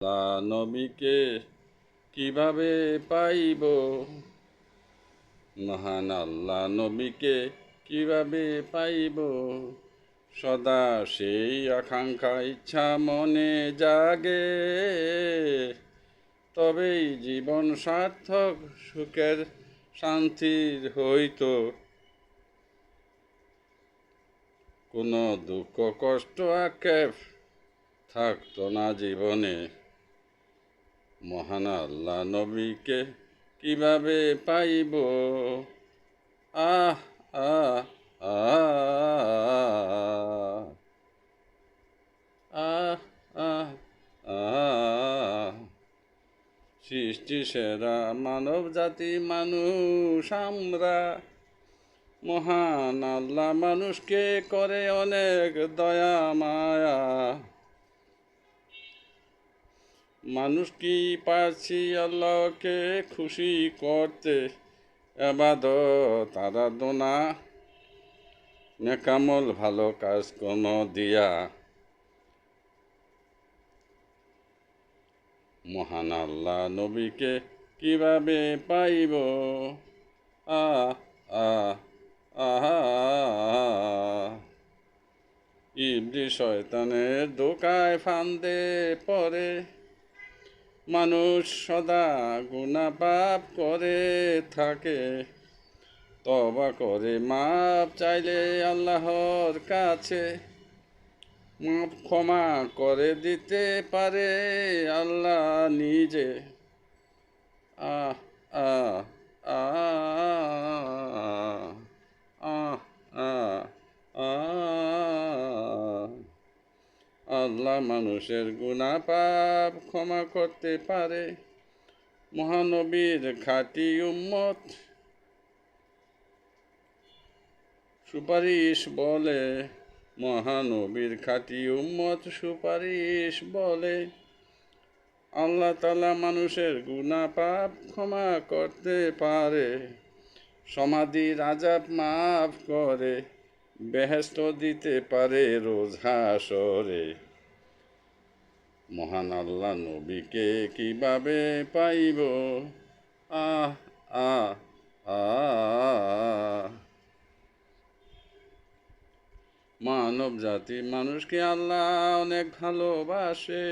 নবীকে কিভাবে পাইব, মহান আল্লাহ নবীকে কিভাবে পাইব, সদা সেই আকাঙ্ক্ষা ইচ্ছা মনে জাগে, তবেই জীবন সার্থক সুখের শান্তির হইত, কোনো দুঃখ কষ্ট আক্ষেপ থাকতো না জীবনে। মহান আল্লাহ নবীকে কিভাবে পাইব, আহ আহ আহ আহ আহ আহ সৃষ্টি সেরা মানব জাতি মানুষ আমরা, মহান আল্লাহ মানুষকে করে অনেক দয়া মায়া, মানুষ কি পারছি আল্লাহকে খুশি করতে, ইবাদত আরাধনা নেকামল ভালো কাজ কোন দিয়া, মহান আল্লাহ নবীকে কিভাবে পাইব, আহ আহ আহা ইবলিস শয়তানের ধোঁকায় ফান্দে পড়ে, মানুষ সদা গুনাহ পাপ করে থাকে, তওবা করে মাপ চাইলে আল্লাহর কাছে মাপ ক্ষমা করে দিতে পারে আল্লাহ নিজে। আহ আহ আহ আহ আহ আহ আল্লাহ মানুষের গুনাহ পাপ ক্ষমা করতে পারে, মহানবীর খাঁটি উম্মত সুপারিশ বলে, মহানবীর খাঁটি উম্মত সুপারিশ বলে, আল্লাহ তাআলা মানুষের গুনাহ পাপ ক্ষমা করতে পারে, সমাধির আযাব মাফ করে বেহেশত দিতে পারে রোজ হাশরে। মহান আল্লাহ নবীকে কিভাবে পাইব, আহ আহ আহ মানব জাতি মানুষকে আল্লাহ অনেক ভালোবাসে,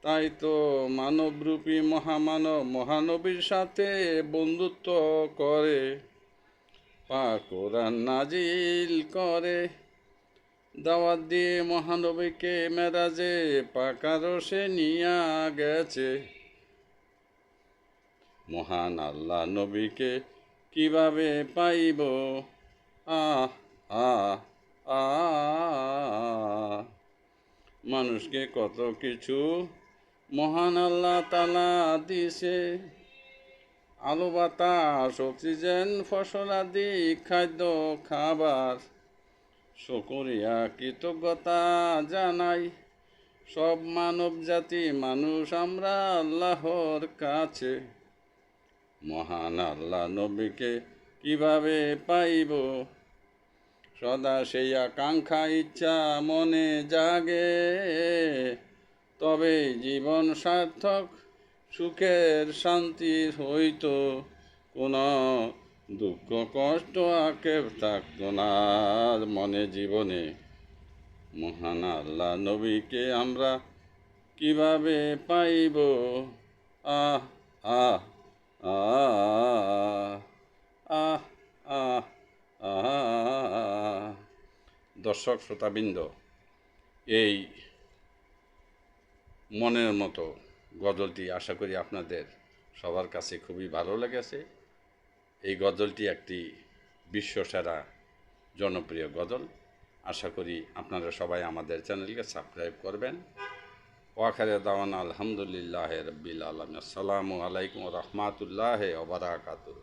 তাই তো মানবরূপী মহামানব মহানবীর সাথে বন্ধুত্ব করে, পাক কোরআন নাজিল করে, দাওয়াত দিয়ে মহানবীকে মেরাজে পাক আরশে নিয়া গেছে। মহান আল্লাহ নবীকে কিভাবে পাইব, আহ আহ আহ মানুষকে কত কিছু মহান আল্লাহ তাআলা দিছে, আলো বাতাস অক্সিজেন ফসলাদি খাদ্য খাবার, শুকরিয়া কৃতজ্ঞতা জানাই সব মানব জাতি মানুষ আমরা আল্লাহর কাছে। মহান আল্লাহ নবীকে কিভাবে পাইব, সদা সেই আকাঙ্ক্ষা ইচ্ছা মনে জাগে, তবে জীবন সার্থক সুখের শান্তির হইত, কোনো দুঃখ কষ্ট আক্ষেপ থাকতো না মনে জীবনে। মহান আল্লাহ নবীকে আমরা কিভাবে পাইব, আহ আহ আহ আহ আহ আহ দর্শক শ্রোতাবৃন্দ, এই মনের মতো গজলটি আশা করি আপনাদের সবার কাছে খুবই ভালো লেগেছে। এই গজলটি একটি বিশ্বসেরা জনপ্রিয় গজল। আশা করি আপনারা সবাই আমাদের চ্যানেলকে সাবস্ক্রাইব করবেন। ওয়াখির দাওয়ানা আলহামদুলিল্লাহি রাব্বিল আলামিন। আসসালামু আলাইকুম ওয়া রাহমাতুল্লাহি ওয়া বারাকাতুহু।